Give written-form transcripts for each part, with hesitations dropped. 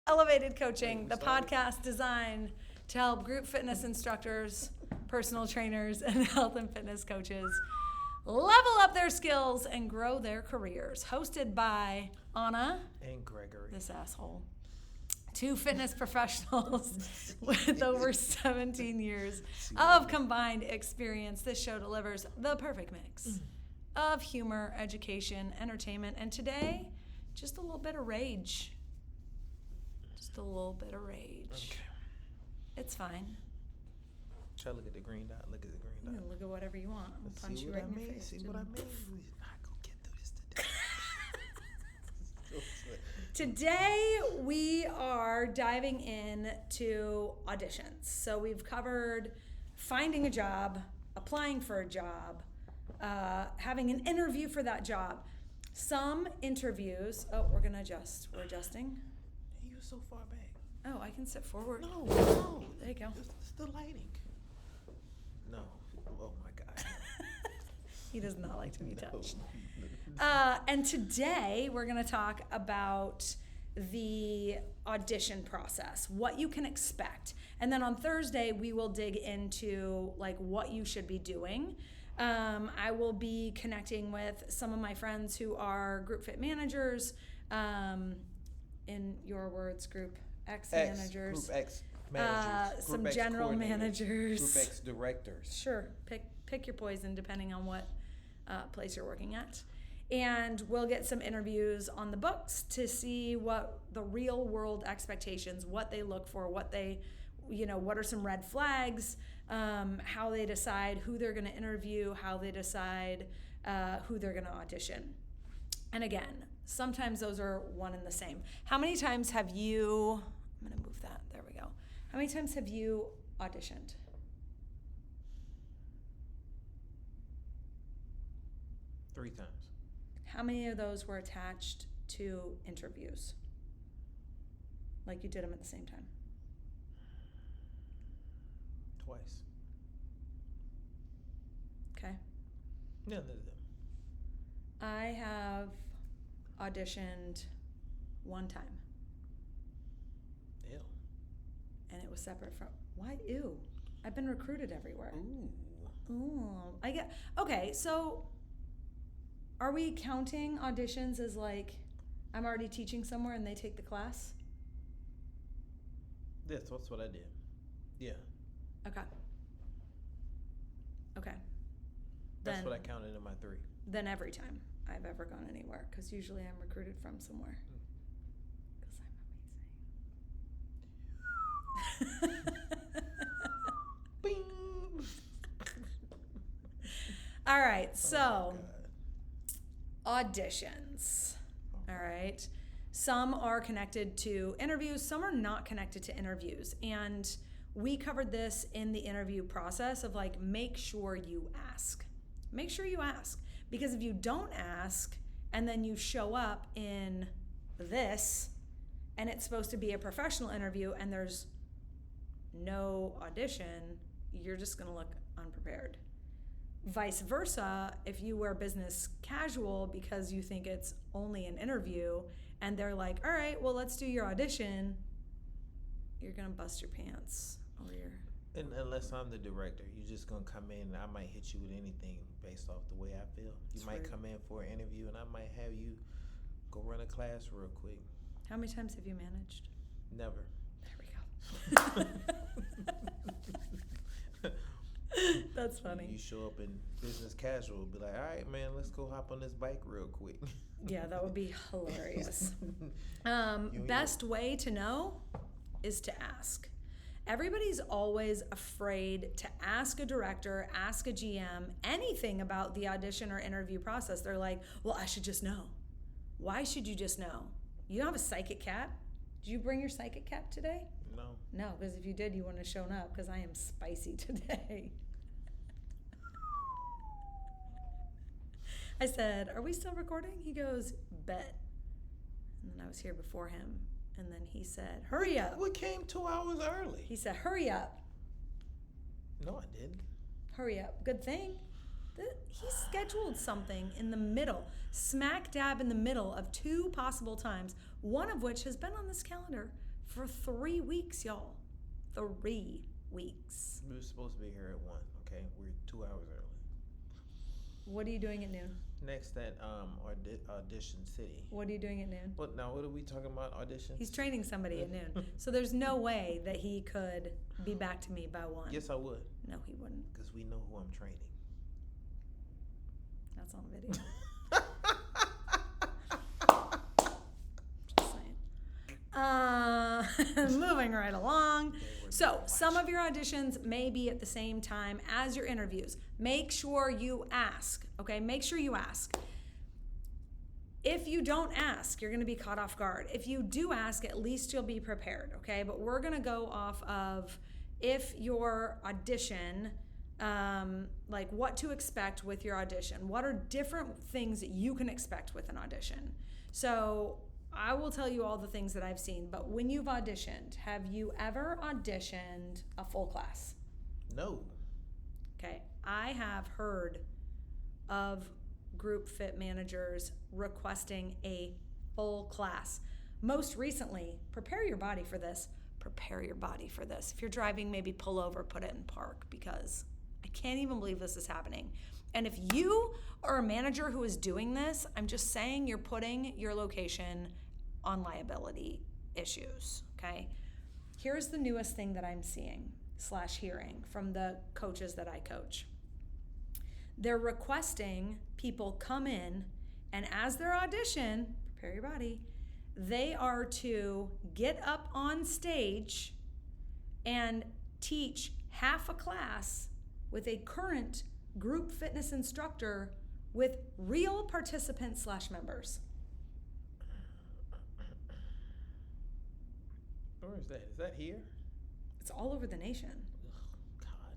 Elevated Coaching, the podcast designed to help group fitness instructors, personal trainers, and health and fitness coaches level up their skills and grow their careers. Hosted by Anna and Gregory. This asshole. Two fitness professionals with over 17 years of combined experience. This show delivers the perfect mix of humor, education, entertainment, and today, just a little bit of rage. Just a little bit of rage. Okay. It's fine. Try to look at the green dot. Look at the green You dot. can look at whatever you want. I'll punch you right in your face. See what I mean? We're not going to get through this today. Today, we are diving into auditions. So we've covered finding a job, applying for a job, having an interview for that job. Some interviews, we're going to adjust. We're adjusting. You're so far back. Oh, I can sit forward. No. There you go. It's the lighting. No. Oh, my God. He does not like to be touched. And today, we're going to talk about the audition process, what you can expect. And then on Thursday, we will dig into like what you should be doing. I will be connecting with some of my friends who are group fit managers, in your words, group X managers. Group X managers. Some Group X general coordinators, managers. Group X directors. Sure, pick your poison depending on what place you're working at. And we'll get some interviews on the books to see what the real world expectations, what they look for, what they, what are some red flags, how they decide who they're going to interview, how they decide who they're going to audition. And again, sometimes those are one and the same. How many times have you, I'm going to move that, there we go. How many times have you auditioned? Three times. How many of those were attached to interviews? Like you did them at the same time? Twice. Okay. None of them. I have auditioned one time. Ew. And it was separate from, why ew? I've been recruited everywhere. Ooh. Okay, so are we counting auditions as like, I'm already teaching somewhere and they take the class? Yes, that's what I did. Yeah. Okay. That's what I counted in my three. Then every time I've ever gone anywhere, because usually I'm recruited from somewhere. Because I'm amazing. Bing. All right, so Oh, auditions. All right. Some are connected to interviews, some are not connected to interviews. And we covered this in the interview process of like, make sure you ask. Make sure you ask. Because if you don't ask and then you show up in this and it's supposed to be a professional interview and there's no audition, you're just going to look unprepared. Vice versa, if you wear business casual because you think it's only an interview and they're like, all right, well, let's do your audition, you're going to bust your pants. And unless I'm the director, you're just going to come in and I might hit you with anything based off the way I feel. You might come in for an interview and I might have you go run a class real quick. How many times have you managed? Never. There we go. That's funny. You show up in business casual, be like, all right, man, let's go hop on this bike real quick. Yeah, that would be hilarious. Best way to know is to ask. Everybody's always afraid to ask a director, ask a GM, anything about the audition or interview process. They're like, well, I should just know. Why should you just know? You don't have a psychic cap? Did you bring your psychic cap today? No. No, because if you did, you wouldn't have shown up because I am spicy today. I said, are we still recording? He goes, bet. And then I was here before him. And then he said, hurry up. We came 2 hours early. He said, hurry up. No, I didn't. Hurry up. Good thing. He scheduled something in the middle, smack dab in the middle of two possible times, one of which has been on this calendar for 3 weeks, y'all. 3 weeks. We were supposed to be here at 1, okay? We're 2 hours early. What are you doing at noon? Next at Audition City. What are you doing at noon? What are we talking about? Auditions? He's training somebody at noon. So there's no way that he could be back to me by 1. Yes, I would. No, he wouldn't. Because we know who I'm training. That's on video. Just saying. Moving right along. So some of your auditions may be at the same time as your interviews. Make sure you ask, okay? Make sure you ask. If you don't ask, you're going to be caught off guard. If you do ask, at least you'll be prepared, okay? But we're going to go off of if your audition, like what to expect with your audition. What are different things that you can expect with an audition? So I will tell you all the things that I've seen, but when you've auditioned, have you ever auditioned a full class? No. Okay, I have heard of group fit managers requesting a full class. Most recently, prepare your body for this. Prepare your body for this. If you're driving, maybe pull over, put it in park, because I can't even believe this is happening. And if you are a manager who is doing this, I'm just saying you're putting your location on liability issues, okay? Here's the newest thing that I'm seeing / hearing from the coaches that I coach. They're requesting people come in, and as their audition, prepare your body, they are to get up on stage and teach half a class with a current group fitness instructor with real participants / members. Where is that? Is that here? It's all over the nation. Oh, God.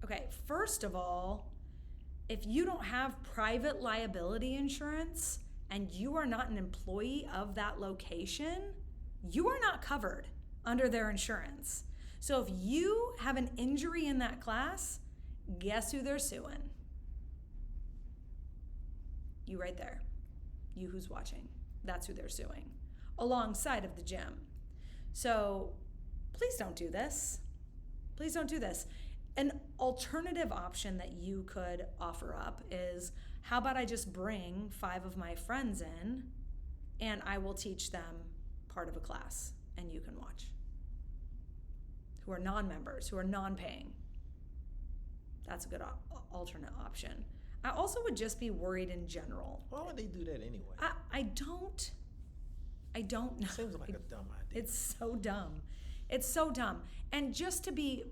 Okay, first of all, if you don't have private liability insurance and you are not an employee of that location, you are not covered under their insurance. So if you have an injury in that class, guess who they're suing? You right there. You who's watching. That's who they're suing. Alongside of the gym. So please don't do this. Please don't do this. An alternative option that you could offer up is, how about I just bring 5 of my friends in and I will teach them part of a class and you can watch. Who are non-members, who are non-paying. That's a good alternate option. I also would just be worried in general. Why would they do that anyway? I don't know. It seems like a dumb idea. It's so dumb. It's so dumb. And just to be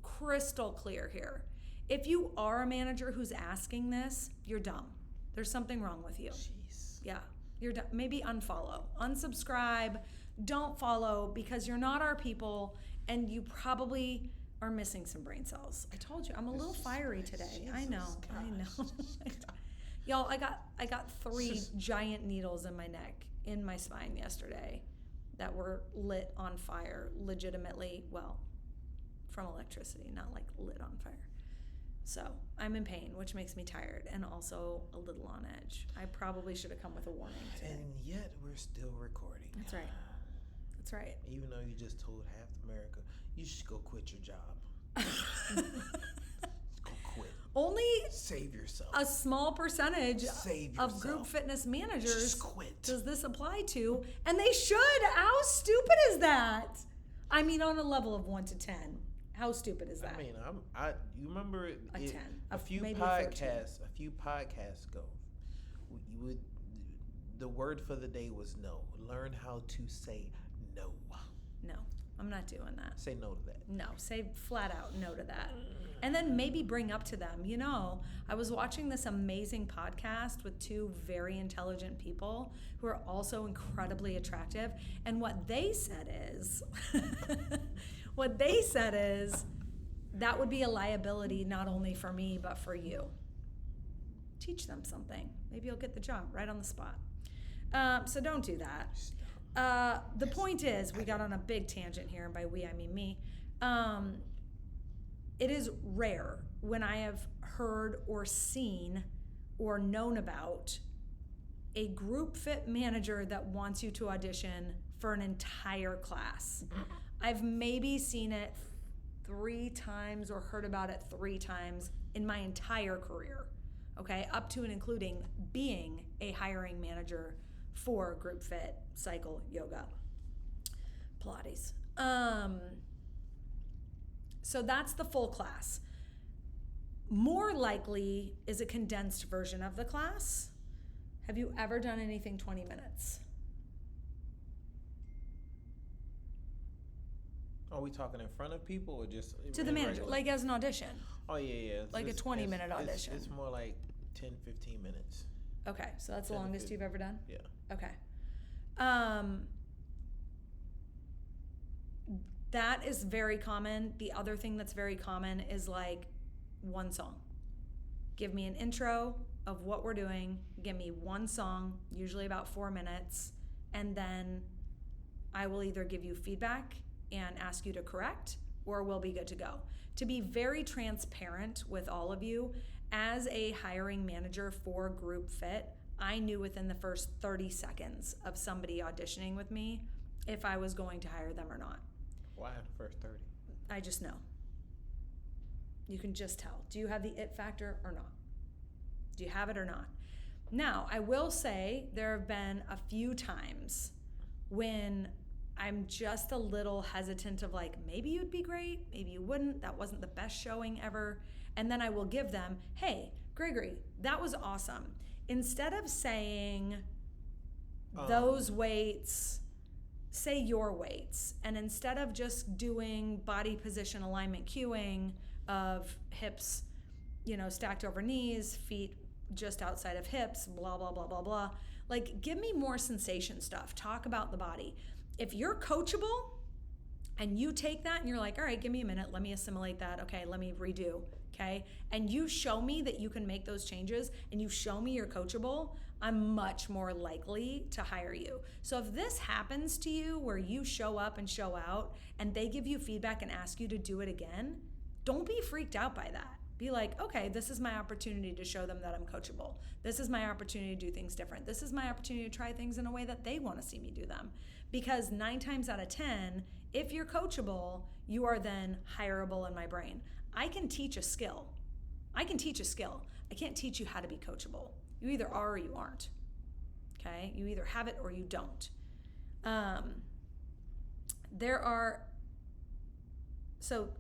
crystal clear here, if you are a manager who's asking this, you're dumb. There's something wrong with you. Jeez. Yeah, you're dumb. Maybe unfollow, unsubscribe, don't follow, because you're not our people and you probably are missing some brain cells. I told you, I'm a little fiery today. Jesus I know. Y'all, I got 3 giant needles in my neck, in my spine yesterday that were lit on fire, legitimately, well, from electricity, not like lit on fire. So I'm in pain, which makes me tired and also a little on edge. I probably should have come with a warning today. And yet we're still recording. That's right. That's right. Even though you just told half America, you should go quit your job. Go quit. Only Save yourself. a small percentage Save of yourself. group fitness managers Just quit. does this apply to, and they should. How stupid is that? I mean, on a level of 1 to 10, how stupid is that? I mean, you remember A 10, a few maybe a 13. podcasts ago, the word for the day was no. Learn how to say no. No, I'm not doing that. Say no to that. No, say flat out no to that. And then maybe bring up to them, I was watching this amazing podcast with 2 very intelligent people who are also incredibly attractive. And what they said is, that would be a liability not only for me, but for you. Teach them something. Maybe you'll get the job right on the spot. So don't do that. The point is, we got on a big tangent here, and by we, I mean me. It is rare when I have heard or seen or known about a group fit manager that wants you to audition for an entire class. I've maybe seen it 3 times or heard about it 3 times in my entire career, okay, up to and including being a hiring manager for group fit, cycle, yoga, Pilates. So that's the full class. More likely is a condensed version of the class. Have you ever done anything 20 minutes? Are we talking in front of people or just To the manager, regular? like as an audition. Oh, yeah. Like a 20-minute audition. It's more like 10, 15 minutes. Okay, so that's the longest you've ever done? Yeah. Okay. That is very common. The other thing that's very common is like one song. Give me an intro of what we're doing. Give me one song, usually about 4 minutes, and then I will either give you feedback and ask you to correct, or we'll be good to go. To be very transparent with all of you, as a hiring manager for Group Fit, I knew within the first 30 seconds of somebody auditioning with me if I was going to hire them or not. Why the first 30? I just know. You can just tell. Do you have the it factor or not? Do you have it or not? Now, I will say there have been a few times when I'm just a little hesitant of like, maybe you'd be great, maybe you wouldn't, that wasn't the best showing ever. And then I will give them, hey, Gregory, that was awesome. Instead of saying those weights, say your weights. And instead of just doing body position alignment cueing of hips, stacked over knees, feet just outside of hips, blah, blah, blah, blah, blah. Like, give me more sensation stuff. Talk about the body. If you're coachable and you take that and you're like, all right, give me a minute, let me assimilate that. Okay, let me redo. Okay. And you show me that you can make those changes and you show me you're coachable, I'm much more likely to hire you. So if this happens to you where you show up and show out and they give you feedback and ask you to do it again, don't be freaked out by that. Be like, okay, this is my opportunity to show them that I'm coachable. This is my opportunity to do things different. This is my opportunity to try things in a way that they want to see me do them. Because 9 times out of 10, if you're coachable, you are then hireable in my brain. I can teach a skill. I can't teach you how to be coachable. You either are or you aren't. Okay? You either have it or you don't. So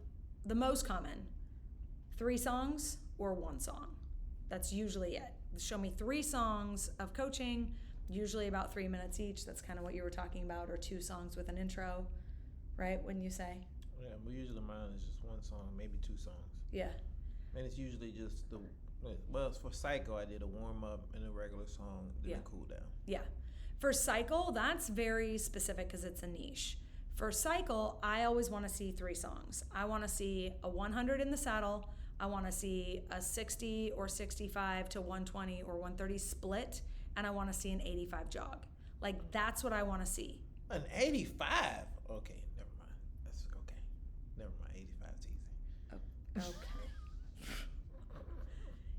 the most common, 3 songs or 1 song. That's usually it. Show me 3 songs of coaching, usually about 3 minutes each. That's kind of what you were talking about, or 2 songs with an intro, right? Wouldn't you say? Yeah, but usually mine is just 1 song, maybe 2 songs. Yeah. And it's usually just for Psycho, I did a warm up and a regular song, then a cool down. Yeah. For Cycle, that's very specific because it's a niche. For Cycle, I always want to see 3 songs. I want to see a 100 in the saddle. I want to see a 60 or 65 to 120 or 130 split. And I want to see an 85 jog. Like, that's what I want to see. An 85? Okay, never mind. That's okay. Never mind, 85 is easy. Okay.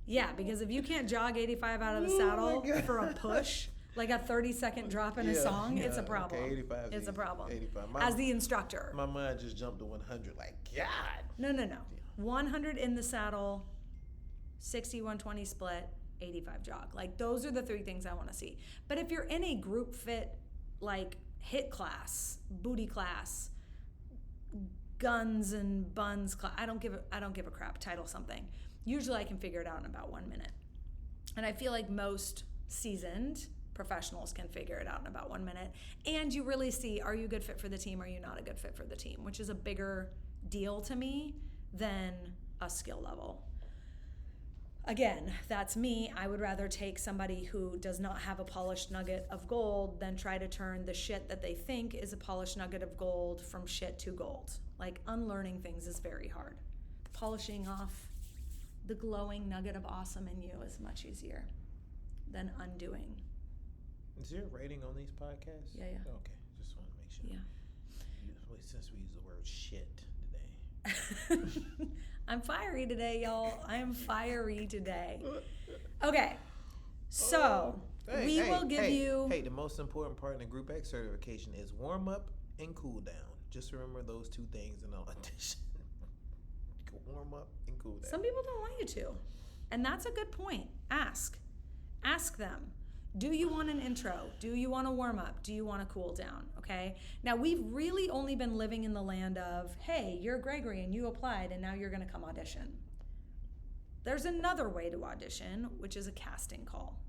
Yeah, because if you can't jog 85 out of the saddle for a push, like a 30-second drop in a song, it's a problem. Okay, 85 is it's easy. a problem. 85. As the instructor. My mind just jumped to 100, like, God. No. 100 in the saddle, 60, 120 split, 85 jog. Like, those are the 3 things I want to see. But if you're in a group fit, like HIIT class, booty class, guns and buns class, I don't give a crap, title something. Usually I can figure it out in about 1 minute. And I feel like most seasoned professionals can figure it out in about 1 minute. And you really see, are you a good fit for the team? Are you not a good fit for the team? Which is a bigger deal to me than a skill level. Again, that's me. I would rather take somebody who does not have a polished nugget of gold than try to turn the shit that they think is a polished nugget of gold from shit to gold. Like, unlearning things is very hard. Polishing off the glowing nugget of awesome in you is much easier than undoing. Is there a rating on these podcasts? Yeah. Okay, just want to make sure. Yeah. Since we use the word shit today. I'm fiery today, y'all. I am fiery today. Okay, so We will give you. Hey, the most important part in the Group X certification is warm up and cool down. Just remember those two things in the audition. Warm up and cool down. Some people don't want you to. And that's a good point. Ask. Ask them. Do you want an intro? Do you want a warm up? Do you want to cool down? Okay. Now, we've really only been living in the land of, hey, you're Gregory and you applied and now you're going to come audition. There's another way to audition, which is a casting call.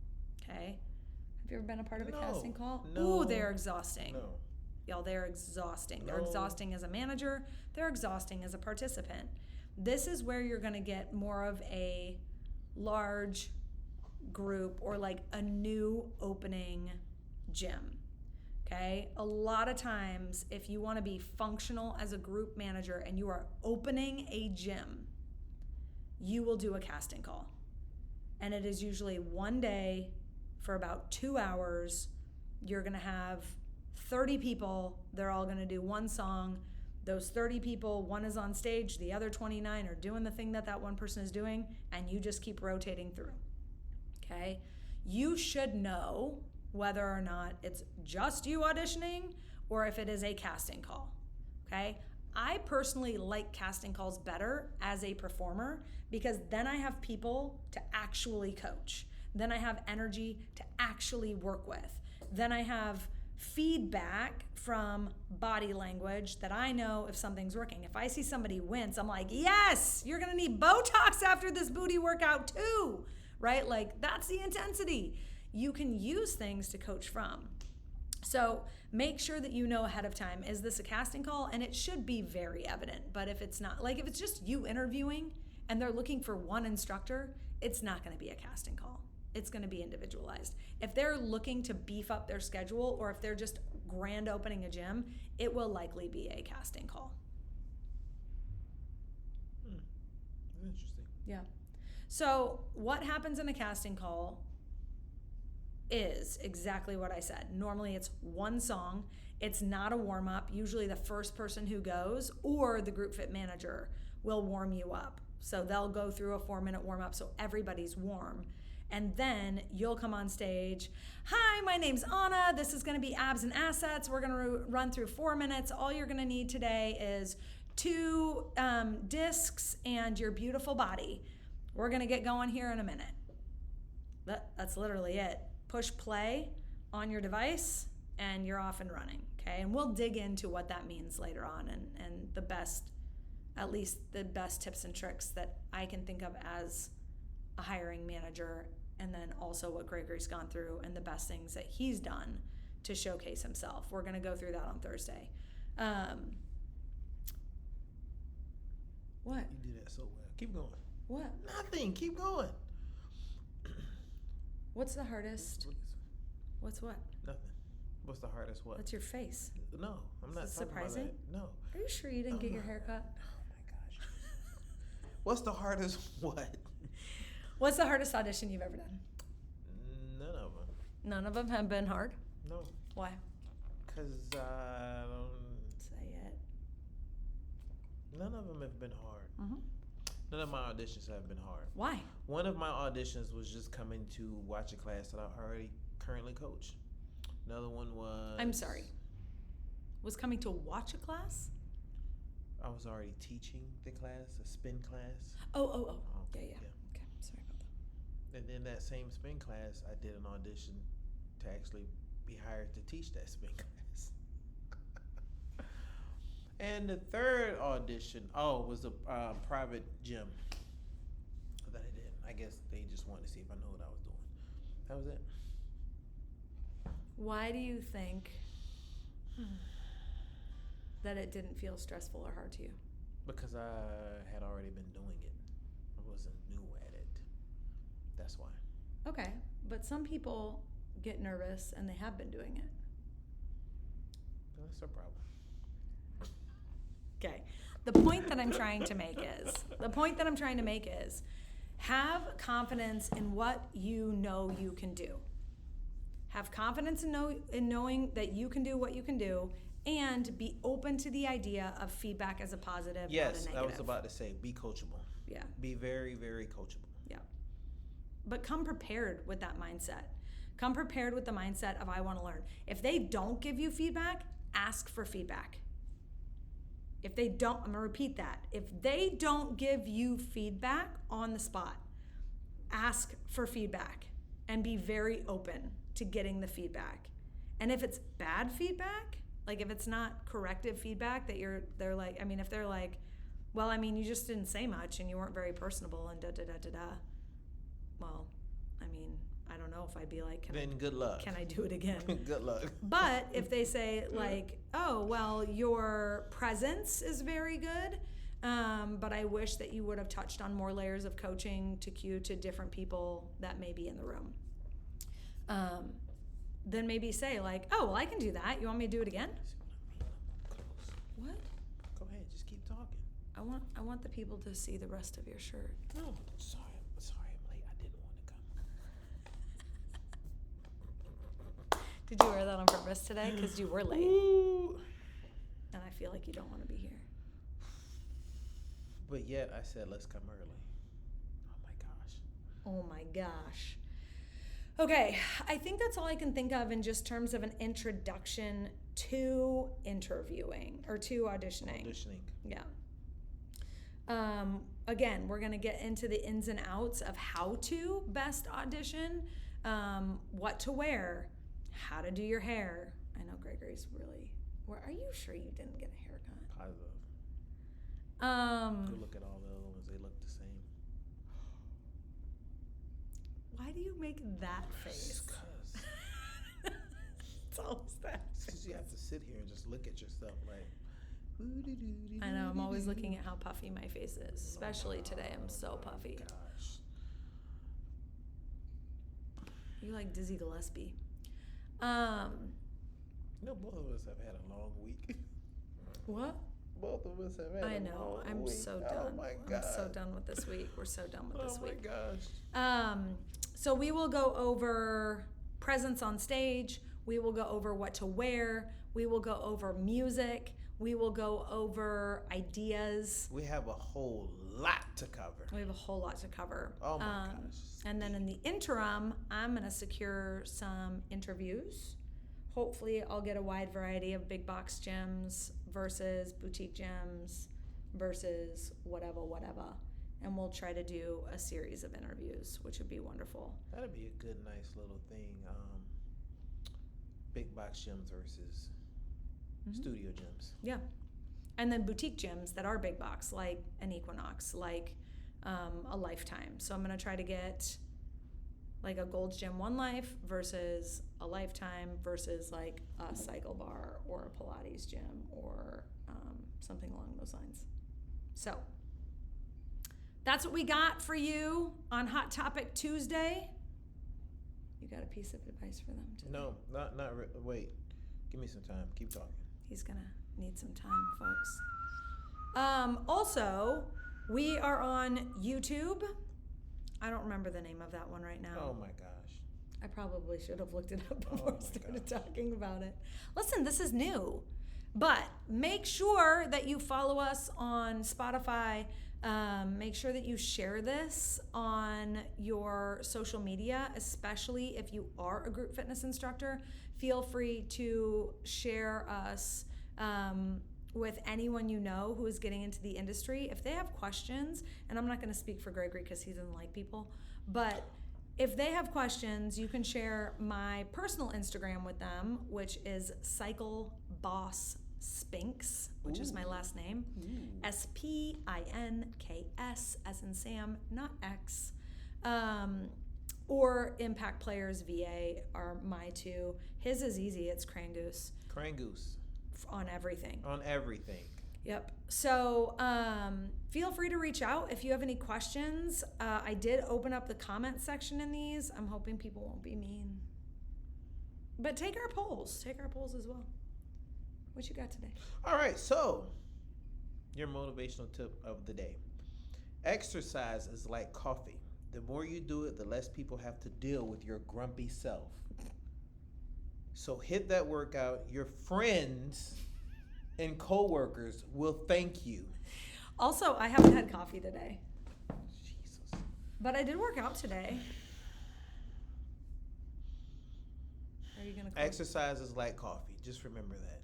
Okay. Have you ever been a part of a casting call? No. Ooh, they're exhausting. No. Y'all, they're exhausting. No. They're exhausting as a manager. They're exhausting as a participant. This is where you're going to get more of a large group or like a new opening gym. Okay? A lot of times, if you want to be functional as a group manager and you are opening a gym, you will do a casting call. And it is usually one day for about 2 hours. You're going to have 30 people. They're all going to do one song. Those 30 people, one is on stage, the other 29 are doing the thing that one person is doing, and you just keep rotating through. Okay? You should know whether or not it's just you auditioning or if it is a casting call. Okay? I personally like casting calls better as a performer because then I have people to actually coach. Then I have energy to actually work with. Then I have feedback from body language that I know if something's working. If I see somebody wince, I'm like, yes, you're gonna need Botox after this booty workout too, right? Like that's the intensity. You can use things to coach from. So make sure that you know ahead of time, is this a casting call? And it should be very evident, but if it's not, like if it's just you interviewing and they're looking for one instructor, it's not gonna be a casting call. It's going to be individualized. If they're looking to beef up their schedule or if they're just grand opening a gym, it will likely be a casting call. Interesting. Yeah. So what happens in a casting call is exactly what I said. Normally it's one song. It's not a warm up. Usually the first person who goes or the group fit manager will warm you up. So they'll go through a 4-minute warm up so everybody's warm. And then you'll come on stage. Hi, my name's Anna. This is going to be abs and assets. We're going to run through 4 minutes. All you're going to need today is 2 discs and your beautiful body. We're going to get going here in a minute. That's literally it. Push play on your device and you're off and running. Okay. And we'll dig into what that means later on and the best, at least the best tips and tricks that I can think of as a hiring manager, and then also what Gregory's gone through and the best things that he's done to showcase himself. We're going to go through that on Thursday. What? You do that so well. Keep going. What? Nothing. Keep going. What's the hardest? What's what? Nothing. What's the hardest what? That's your face. No, I'm not talking surprising? about that. No. Are you sure you didn't get your hair cut? Oh my gosh. What's the hardest what? What's the hardest audition you've ever done? None of them. None of them have been hard? No. Why? Because I don't... Say it. None of them have been hard. Mm-hmm. None of my auditions have been hard. Why? One of my auditions was just coming to watch a class that I already currently coach. Another one was... I'm sorry. Was coming to watch a class? I was already teaching the class, a spin class. Oh. Yeah. Okay, sorry about that. And in that same spin class, I did an audition to actually be hired to teach that spin class. And the third audition, was a private gym that I did. I guess they just wanted to see if I knew what I was doing. That was it. Why do you think that it didn't feel stressful or hard to you? Because I had already been doing it. I wasn't new at it. That's why. Okay, but some people get nervous and they have been doing it. That's their problem. Okay. The point that I'm trying to make is have confidence in what you know you can do. Have confidence in knowing that you can do what you can do, and be open to the idea of feedback as a positive, not a negative. Yes, I was about to say, be coachable. Yeah. Be very, very coachable. Yeah. But come prepared with that mindset. Come prepared with the mindset of I want to learn. If they don't give you feedback, ask for feedback. If they don't, I'm going to repeat that. If they don't give you feedback on the spot, ask for feedback and be very open to getting the feedback. And if it's bad feedback, like if it's not corrective feedback that they're like, I mean, if they're like, well, I mean, you just didn't say much and you weren't very personable and da-da-da-da-da. Well, I mean, I don't know if I'd be like, good luck. Can I do it again? Good luck. But if they say like, oh, well, your presence is very good, but I wish that you would have touched on more layers of coaching to cue to different people that may be in the room. Then maybe say like, oh, well, I can do that. You want me to do it again? What? Go ahead, just keep talking. I want the people to see the rest of your shirt. No, sorry, I'm late. I didn't want to come. Did you wear that on purpose today? Because you were late. Ooh. And I feel like you don't want to be here. But yet I said, let's come early. Oh my gosh. Oh my gosh. Okay, I think that's all I can think of in just terms of an introduction to interviewing or to auditioning. Yeah. Again, we're going to get into the ins and outs of how to best audition, what to wear, how to do your hair. I know Gregory's really... Are you sure you didn't get a haircut? Positive. Go look at all the other ones. They look the same. Why do you make that face? Because It's always that face. you have to sit here and just look at yourself like... I know, I'm always looking at how puffy my face is. Especially today, I'm so puffy. Gosh. You like Dizzy Gillespie. Both of us have had a long week. What? Both of us have had I a know. long I'm week. so done. Oh my God. I'm so done with this week. We're so done with this week. Oh my gosh. So we will go over presence on stage. We will go over what to wear. We will go over music. We will go over ideas. We have a whole lot to cover. We have a whole lot to cover. Oh my gosh. And then in the interim, I'm going to secure some interviews. Hopefully, I'll get a wide variety of big box gyms versus boutique gyms versus whatever. And we'll try to do a series of interviews, which would be wonderful. That'd be a good, nice little thing. Big box gyms versus studio gyms. Yeah. And then boutique gyms that are big box, like an Equinox, like a Lifetime. So I'm going to try to get like a Gold's Gym One Life versus a Lifetime versus like a cycle bar or a Pilates gym or something along those lines. So that's what we got for you on Hot Topic Tuesday. You got a piece of advice for them today? No, not wait. Give me some time. Keep talking. He's gonna need some time, folks. Also, we are on YouTube. I don't remember the name of that one right now. Oh my gosh. I probably should have looked it up before I started talking about it. Listen, this is new, but make sure that you follow us on Spotify. Make sure that you share this on your social media, especially if you are a group fitness instructor. Feel free to share us with anyone you know who is getting into the industry. If they have questions, and I'm not going to speak for Gregory because he doesn't like people, but if they have questions, you can share my personal Instagram with them, which is Cycle Boss Spinks, which is my last name. Spinks, as in Sam, not X. Or Impact Players VA are my two. His is easy. It's Crangoose. Crangoose. On everything. On everything. Yep. So feel free to reach out if you have any questions. I did open up the comment section in these. I'm hoping people won't be mean. But take our polls. Take our polls as well. What you got today? All right. So your motivational tip of the day. Exercise is like coffee. The more you do it, the less people have to deal with your grumpy self. So hit that workout. Your friends and coworkers will thank you. Also, I haven't had coffee today. Jesus. But I did work out today. you gonna close? Exercise is like coffee. Just remember that.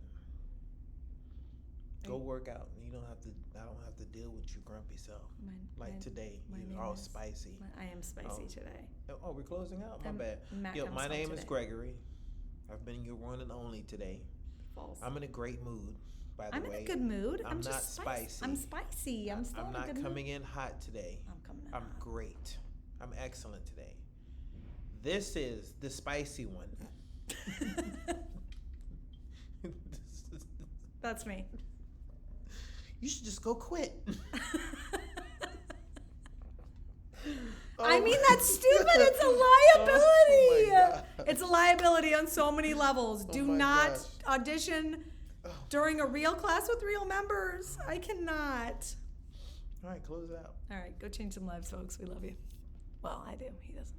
Go work out. You don't have to. I don't have to deal with your grumpy self. Today, you're all spicy. I am spicy today. Oh, we're closing out. My bad. Matt Yo, comes my home name today. is Gregory. I've been your one and only today. False. I'm in a great mood. By the I'm way, in a good mood. I'm just not spicy. I'm spicy. I'm still I'm in a not good coming mood. in hot today. I'm coming in I'm hot. great. I'm excellent today. This is the spicy one. That's me. You should just go quit. I mean, that's stupid. It's a liability. Oh my God. It's a liability on so many levels. Do my not gosh. audition during a real class with real members. I cannot. All right, close it out. All right, go change some lives, folks. We love you. Well, I do. He doesn't.